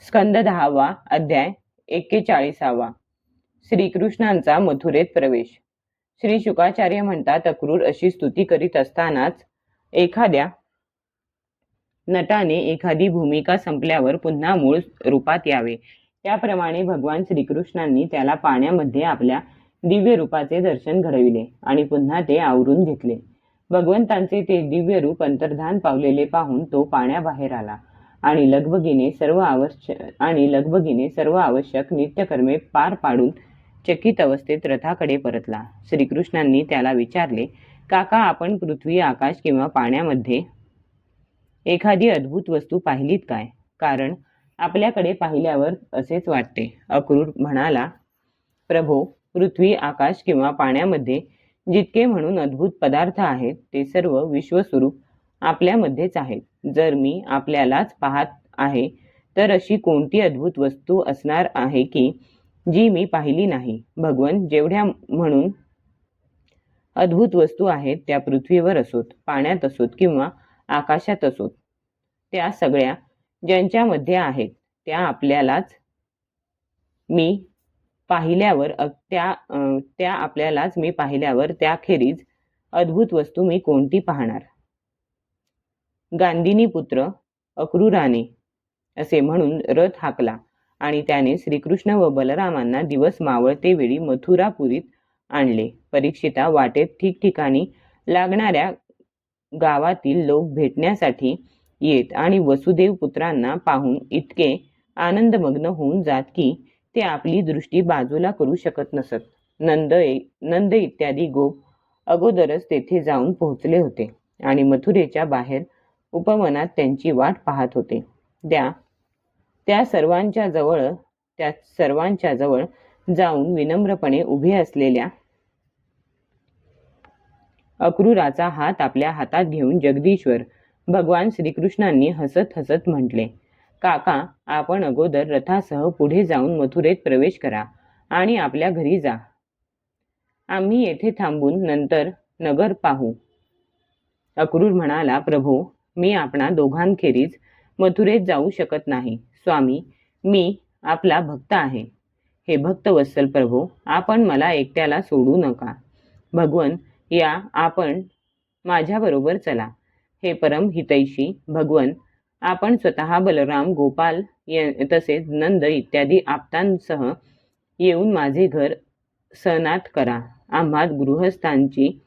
स्कंद 10वा अध्याय 41वा. श्रीकृष्णांचा मथुरेत प्रवेश. श्री शुकाचार्य म्हणतात, अक्रूर अशी स्तुती करीत असतानाच एखाद्या नटाने एखादी भूमिका संपल्यावर पुन्हा मूळ रूपात यावे. त्याप्रमाणे भगवान श्रीकृष्णांनी त्याला पाण्यामध्ये आपल्या दिव्य रूपाचे दर्शन घडविले आणि पुन्हा ते आवरून घेतले. भगवंतांचे ते दिव्य रूप अंतर्धान पावलेले पाहून तो पाण्याबाहेर आला आणि लगबगीने सर्व आवश्यक नित्यकर्मे पार पाडून चकित अवस्थेत रथाकडे परतला. श्रीकृष्णांनी त्याला विचारले, काका, आपण पृथ्वी, आकाश किंवा पाण्यामध्ये एखादी अद्भुत वस्तू पाहिलीत काय? कारण आपल्याकडे पाहिल्यावर असेच वाटते. अक्रूर म्हणाला, प्रभो, पृथ्वी, आकाश किंवा पाण्यामध्ये जितके म्हणून अद्भुत पदार्थ आहेत ते सर्व विश्वस्वरूप आपल्यामध्येच आहेत. जर मी आपल्यालाच पाहत आहे तर अशी कोणती अद्भुत वस्तू असणार आहे की जी मी पाहिली नाही? भगवन, जेवढ्या म्हणून अद्भुत वस्तू आहेत त्या पृथ्वीवर असोत, पाण्यात असोत किंवा आकाशात असोत, त्या सगळ्या ज्यांच्यामध्ये आहेत त्या आपल्यालाच मी पाहिल्यावर त्याखेरीज अद्भुत वस्तू मी कोणती पाहणार? गांधिनी पुत्र अक्रूराने असे म्हणून रथ हाकला आणि त्याने श्रीकृष्ण व बलरामांना दिवस मावळते वेळी मथुरापुरीत आणले. परीक्षिता, वाटेत ठिकठिकाणी लागणाऱ्या गावातील लोक भेटण्यासाठी येत आणि वसुदेव पुत्रांना पाहून इतके आनंदमग्न होऊन जात की ते आपली दृष्टी बाजूला करू शकत नसत. नंद इत्यादी गोप अगोदरच तेथे जाऊन पोहोचले होते आणि मथुरेच्या बाहेर उपवनात त्यांची वाट पाहत होते. त्या सर्वांच्या जवळ जाऊन विनम्रपणे उभे असलेल्या अक्रूराचा हात आपल्या हातात घेऊन जगदीश्वर भगवान श्रीकृष्णांनी हसत हसत म्हटले, काका, आपण अगोदर रथासह पुढे जाऊन मथुरेत प्रवेश करा आणि आपल्या घरी जा. आम्ही येथे थांबून नंतर नगर पाहू. अक्रूर म्हणाला, प्रभो, मी आपणा दोघांखेरीज मथुरेत जाऊ शकत नाही. स्वामी, मी आपला भक्त आहे. हे भक्तवत्सल प्रभो, आपण मला एकट्याला सोडू नका. भगवन, या, आपण माझ्याबरोबर चला. हे परम हितैषी भगवन, आपण स्वतः बलराम, गोपाल तसेच नंद इत्यादी आप्तांसह येऊन माझे घर सनात करा. आम्हा गृहस्थांची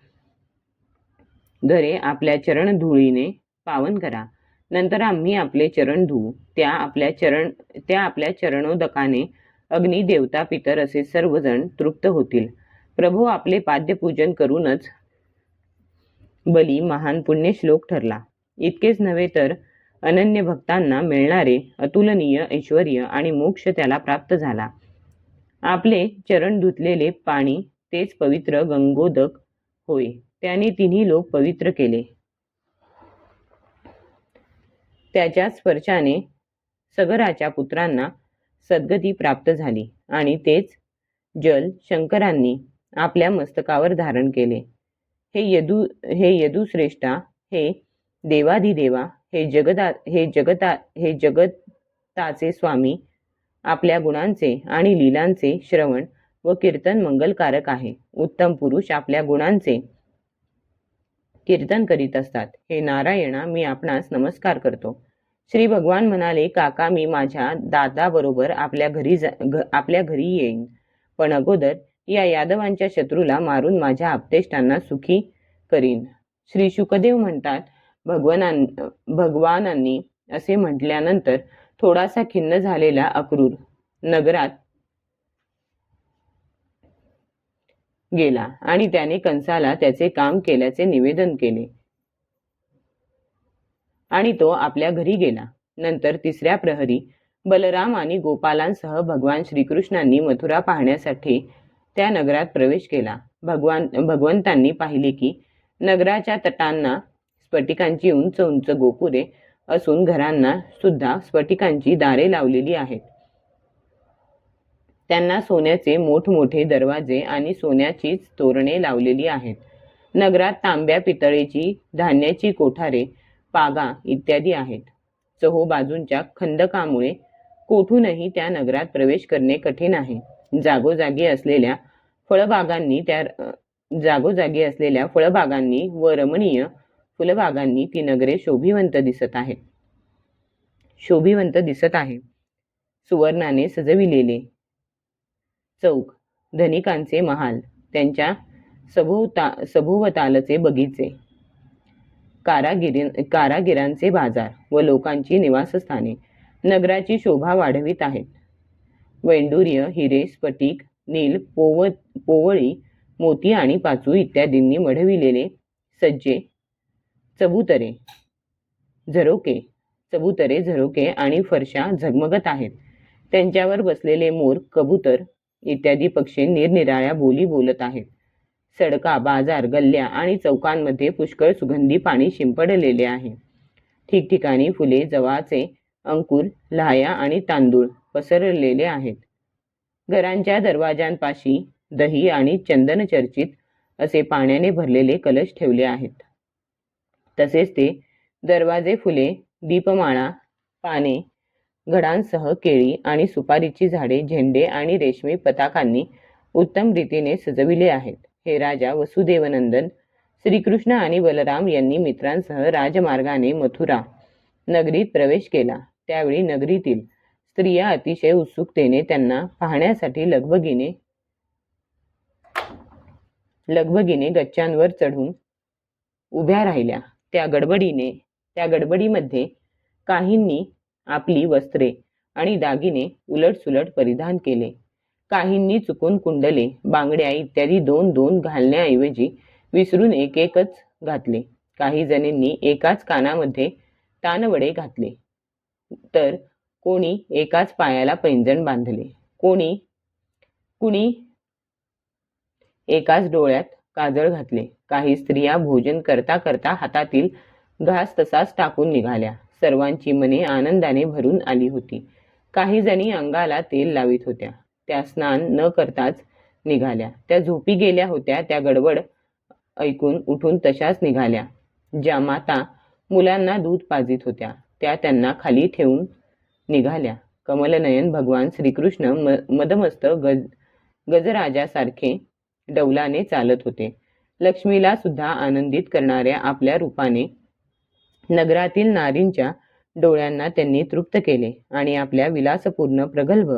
घरे आपल्या चरणधुळीने पावन करा. नंतर आम्ही आपले चरण धुवू. त्या आपल्या चरणोदकाने अग्नी, देवता, पितर असे सर्वजण तृप्त होतील. प्रभो, आपले पाद्यपूजन करूनच बली महान पुण्यश्लोक ठरला. इतकेच नव्हे तर अनन्य भक्तांना मिळणारे अतुलनीय ऐश्वर्य आणि मोक्ष त्याला प्राप्त झाला. आपले चरण धुतलेले पाणी तेच पवित्र गंगोदक होय. त्याने तिन्ही लोक पवित्र केले. त्याच्या स्पर्शाने सगराच्या पुत्रांना सद्गती प्राप्त झाली आणि तेच जल शंकरांनी आपल्या मस्तकावर धारण केले. हे यदुश्रेष्ठा, हे देवाधिदेवा, हे जगताचे स्वामी, आपल्या गुणांचे आणि लीलांचे श्रवण व कीर्तन मंगलकारक आहे. उत्तम पुरुष आपल्या गुणांचे कीर्तन करीत असतात. हे नारायणा, मी आपणास नमस्कार करतो. श्री भगवान म्हणाले, काका, मी माझ्या दादाबरोबर आपल्या घरी येईन, पण अगोदर या यादवांच्या शत्रूला मारून माझ्या आप्तेष्टांना सुखी करीन. श्री शुकदेव म्हणतात, भगवानांनी असे म्हटल्यानंतर थोडासा खिन्न झालेला अक्रूर नगरात गेला आणि त्याने कंसाला त्याचे काम केल्याचे निवेदन केले आणि तो आपल्या घरी गेला. नंतर तिसऱ्या प्रहरी बलराम आणि गोपालांसह भगवान श्रीकृष्णांनी मथुरा पाहण्यासाठी त्या नगरात प्रवेश केला. भगवंतांनी पाहिले की नगराच्या तटांना स्फटिकांची उंच उंच गोपुरे असून घरांना सुद्धा स्फटिकांची दारे लावलेली आहेत. त्यांना सोन्याचे मोठमोठे दरवाजे आणि सोन्याचीच तोरणे लावलेली आहेत. नगरात तांब्या, पितळेची, धान्याची कोठारे, पागा इत्यादी आहेत. चहू बाजूंच्या खंदकामुळे कोठूनही त्या नगरात प्रवेश करणे कठीण आहे. जागोजागी असलेल्या फळबागांनी व रमणीय फुलबागांनी ती नगरे शोभिवंत दिसत आहे. सुवर्णाने सजविलेले चौक, धनिकांचे महाल, त्यांच्या सभोवतालचे बगीचे, कारागिरांचे बाजार व लोकांची निवासस्थाने नगराची शोभा वाढवित आहेत. वैडूर्य, हिरे, स्फटिक, नील, पोवळी, मोती आणि पाचू इत्यादींनी मढविलेले सज्जे, चबुतरे, झरोके आणि फरशा झगमगत आहेत. त्यांच्यावर बसलेले मोर, कबूतर इत्यादी पक्षी निरनिराळ्या बोली बोलत आहेत. सडका, बाजार, गल्ल्या आणि चौकांमध्ये पुष्कळ सुगंधी पाणी शिंपडलेले आहे. ठिकठिकाणी फुले, जवाचे अंकुर, लाह्या आणि तांदूळ पसरलेले आहेत. घरांच्या दरवाजांपाशी दही आणि चंदन चर्चित असे पाण्याने भरलेले कलश ठेवले आहेत. तसेच ते दरवाजे फुले, दीपमाळा, पाने, घडांसह केळी आणि सुपारीची झाडे, झेंडे आणि रेशमी पताकांनी उत्तम रीतीने सजविले आहेत. हे राजा वसुदेवनंदन श्रीकृष्ण आणि बलराम यांनी मित्रांसह राजमार्गाने मथुरा नगरीत प्रवेश केला. त्यावेळी नगरीतील स्त्रिया अतिशय उत्सुकतेने त्यांना पाहण्यासाठी लगबगीने गच्च्यांवर चढून उभ्या राहिल्या. त्या गडबडीमध्ये काहींनी आपली वस्त्रे आणि दागिने उलटसुलट परिधान केले. काहींनी चुकून कुंडले, बांगड्या इत्यादी दोन दोन घालण्याऐवजी विसरून एकच घातले. काही जणींनी एकाच कानामध्ये तानवडे घातले, तर कोणी एकाच पायाला पैंजण बांधले. कुणी एकाच डोळ्यात काजळ घातले. काही स्त्रिया भोजन करता करता हातातील घास तसाच टाकून निघाल्या. सर्वांची मने आनंदाने भरून आली होती. काही जणी अंगाला तेल लावित होत्या. त्या स्नान न करताच निघाल्या. त्या झोपी गेल्या होत्या. त्या गडबड ऐकून उठून तशाच निघाल्या. ज्या माता मुलांना दूध पाजित होत्या त्या त्यांना खाली ठेवून निघाल्या. कमलनयन भगवान श्रीकृष्ण मदमस्तक गजराजासारखे डौलाने चालत होते. लक्ष्मीला सुद्धा आनंदित करणाऱ्या आपल्या रूपाने नगरातील नारींच्या डोळ्यांना त्यांनी तृप्त केले आणि आपल्या विलासपूर्ण प्रगल्भ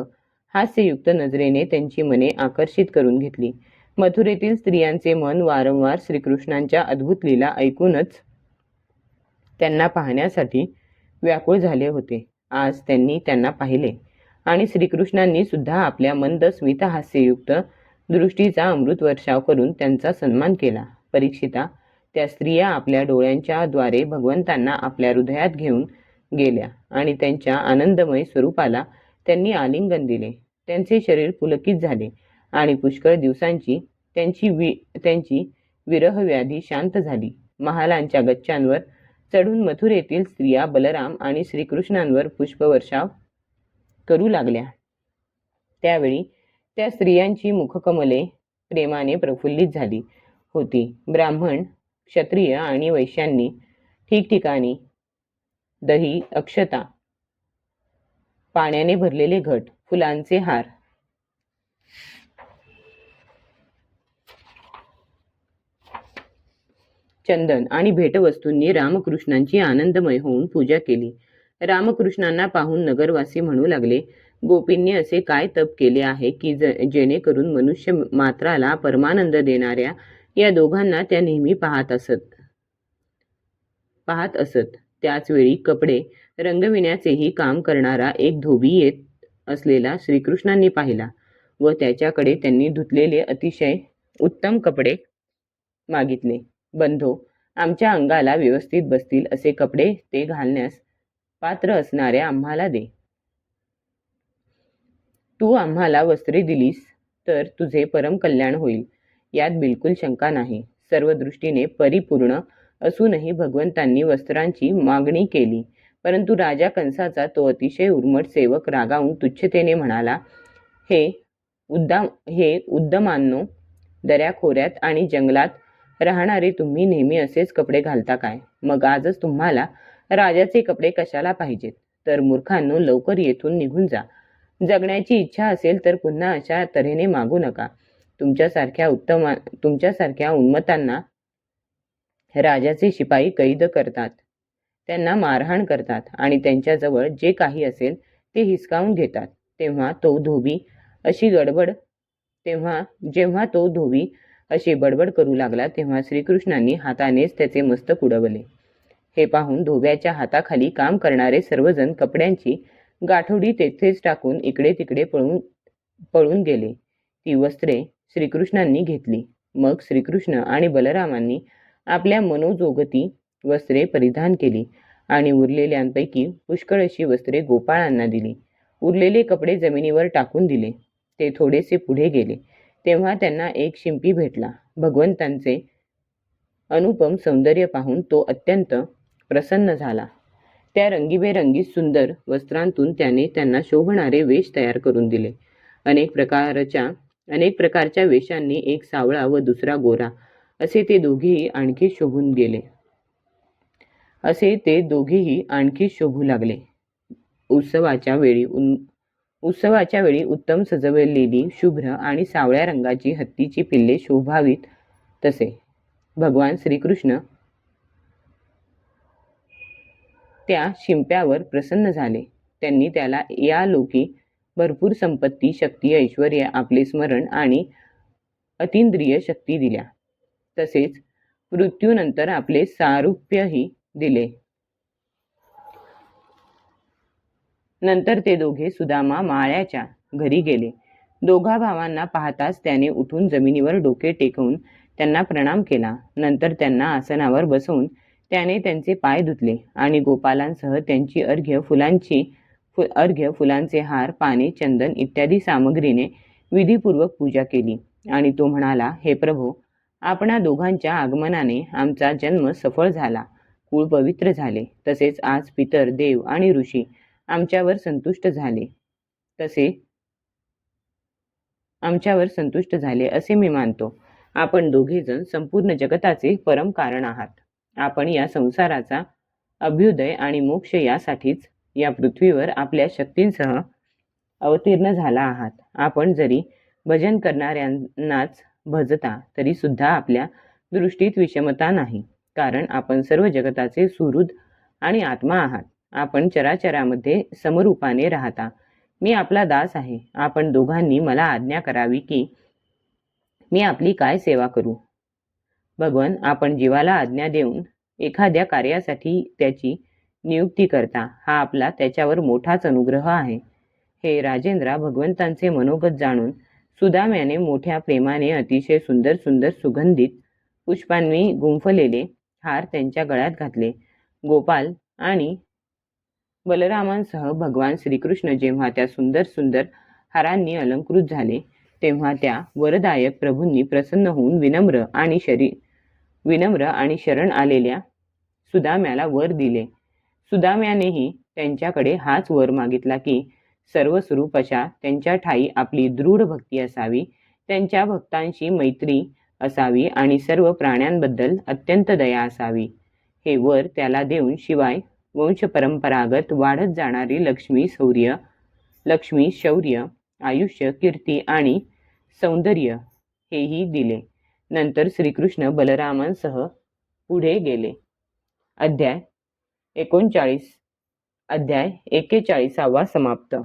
हास्ययुक्त नजरेने त्यांची मने आकर्षित करून घेतली. मथुरेतील स्त्रियांचे मन वारंवार श्रीकृष्णांच्या अद्भुत लीला ऐकूनच त्यांना पाहण्यासाठी व्याकुळ झाले होते. आज त्यांनी त्यांना पाहिले आणि श्रीकृष्णांनी सुद्धा आपल्या मंद स्मित हास्ययुक्त दृष्टीचा अमृत वर्षाव करून त्यांचा सन्मान केला. परीक्षिता, त्या स्त्रिया आपल्या डोळ्यांच्या द्वारे भगवंतांना आपल्या हृदयात घेऊन गेल्या आणि त्यांच्या आनंदमय स्वरूपाला त्यांनी आलिंगन दिले. त्यांचे शरीर पुलकित झाले आणि पुष्कळ दिवसांची त्यांची विरहव्याधी शांत झाली. महालांच्या गच्च्यांवर चढून मथुरेतील स्त्रिया बलराम आणि श्रीकृष्णांवर पुष्पवर्षाव करू लागल्या. त्यावेळी त्या स्त्रियांची मुखकमले प्रेमाने प्रफुल्लित झाली होती. ब्राह्मण, क्षत्रिय आणि वैश्यांनी ठिकठिकाणी दही, अक्षता, पाण्याने भरलेले घट, फुलांचे हार, चंदन आणि भेटवस्तूंनी रामकृष्णांची आनंदमय होऊन पूजा केली. रामकृष्णांना पाहून नगरवासी म्हणू लागले, गोपींनी असे काय तप केले आहे की जेणेकरून मनुष्य मात्राला परमानंद देणाऱ्या या दोघांना त्या नेहमी पाहत असत. त्याच वेळी कपडे रंगविण्याचेही काम करणारा एक धोबी येत असलेला श्रीकृष्णांनी पाहिला व त्याच्याकडे त्यांनी धुतलेले अतिशय उत्तम कपडे मागितले. बंधो, आमच्या अंगाला व्यवस्थित बसतील असे कपडे ते घालण्यास पात्र असणाऱ्या आम्हाला दे. तू आम्हाला वस्त्रे दिलीस तर तुझे परम कल्याण होईल, यात बिलकुल शंका नाही. सर्व दृष्टीने परिपूर्ण असूनही भगवंतांनी वस्त्रांची मागणी केली, परंतु राजा कंसाचा तो अतिशय उर्मट सेवक रागावून तुच्छतेने म्हणाला, हे उद्दमांनो, दऱ्याखोऱ्यात आणि जंगलात राहणारे तुम्ही नेहमी असेच कपडे घालता काय? मग आजच तुम्हाला राजाचे कपडे कशाला पाहिजेत? तर मूर्खांनो, लवकर येथून निघून जा. जगण्याची इच्छा असेल तर पुन्हा अशा तऱ्हेने मागू नका. तुमच्यासारख्या उन्मत्तांना राजाचे शिपाई कैद करतात, त्यांना मारहाण करतात आणि त्यांच्याजवळ जे काही असेल ते हिसकावून घेतात. तेव्हा जेव्हा तो धोबी अशी बडबड करू लागला तेव्हा श्रीकृष्णांनी हातानेच त्याचे मस्तक उडवले. हे पाहून धोब्याच्या हाताखाली काम करणारे सर्वजण कपड्यांची गाठोडी तेथेच टाकून इकडे तिकडे पळून गेले. ती वस्त्रे श्रीकृष्णांनी घेतली. मग श्रीकृष्ण आणि बलरामांनी आपल्या मनोजोगती वस्त्रे परिधान केली आणि उरलेल्यांपैकी पुष्कळ अशी वस्त्रे गोपाळांना दिली. उरलेले कपडे जमिनीवर टाकून दिले. ते थोडेसे पुढे गेले तेव्हा त्यांना एक शिंपी भेटला. भगवंतांचे अनुपम सौंदर्य पाहून तो अत्यंत प्रसन्न झाला. त्या रंगीबेरंगी सुंदर वस्त्रांतून त्याने त्यांना शोभणारे वेश तयार करून दिले. अनेक प्रकारच्या वेशांनी, एक सावळा व दुसरा गोरा, असे ते दोघेही आणखी शोभू लागले. उत्सवाच्या वेळी उत्तम सजवलेली शुभ्र आणि सावळ्या रंगाची हत्तीची पिल्ले शोभावीत तसे भगवान श्रीकृष्ण त्या शिंप्यावर प्रसन्न झाले. त्यांनी त्याला या लोकी भरपूर संपत्ती, शक्ती, ऐश्वर्य, आपले स्मरण आणि अतींद्रिय शक्ती दिल्या. तसेच मृत्यूनंतर आपले सारुप्यही दिले. नंतर ते दोघे सुदामा माळ्याच्या घरी गेले. दोघा भावांना पाहताच त्याने उठून जमिनीवर डोके टेकवून त्यांना प्रणाम केला. नंतर त्यांना आसनावर बसवून त्याने त्यांचे पाय धुतले आणि गोपालांसह त्यांची अर्घ्य, फुलांचे हार, पाने, चंदन इत्यादी सामग्रीने विधीपूर्वक पूजा केली. आणि तो म्हणाला, हे प्रभो, आपणा दोघांच्या आगमनाने आमचा जन्म सफळ झाला, कुळ पवित्र झाले. तसेच आज पितर, देव आणि ऋषी आमच्यावर संतुष्ट झाले असे मी मानतो. आपण दोघेजण संपूर्ण जगताचे परम कारण आहात. आपण या संसाराचा अभ्युदय आणि मोक्ष यासाठीच या पृथ्वीवर आपल्या शक्तींसह अवतीर्ण झाला आहात. आपण जरी भजन करणाऱ्यांनाच भजता तरी सुद्धा आपल्या दृष्टीत विषमता नाही, कारण आपण सर्व जगताचे सुहृद आणि आत्मा आहात. आपण चराचरामध्ये समरूपाने राहता. मी आपला दास आहे. आपण दोघांनी मला आज्ञा करावी की मी आपली काय सेवा करू. भगवन, आपण जीवाला आज्ञा देऊन एखाद्या कार्यासाठी त्याची नियुक्ती करता, हा आपला त्याच्यावर मोठाच अनुग्रह आहे. हे राजेंद्रा, भगवंतांचे मनोगत जाणून सुदाम्याने मोठ्या प्रेमाने अतिशय सुंदर सुंदर सुगंधित पुष्पांनी गुंफलेले हार त्यांच्या गळ्यात घातले. गोपाल आणि बलरामांसह भगवान श्रीकृष्ण जेव्हा त्या सुंदर सुंदर हारांनी अलंकृत झाले तेव्हा त्या वरदायक प्रभूंनी प्रसन्न होऊन विनम्र आणि शरण आलेल्या सुदाम्याला वर दिले. सुदाम्यानेही त्यांच्याकडे हाच वर मागितला की सर्व स्वरूप अशा त्यांच्या ठाई आपली दृढ भक्ती असावी, त्यांच्या भक्तांशी मैत्री असावी आणि सर्व प्राण्यांबद्दल अत्यंत दया असावी. हे वर त्याला देऊन शिवाय वंशपरंपरागत वाढत जाणारी लक्ष्मी, शौर्य, आयुष्य, कीर्ती आणि सौंदर्य हेही दिले. नंतर श्रीकृष्ण बलरामांसह पुढे गेले. अध्याय 41 समाप्त.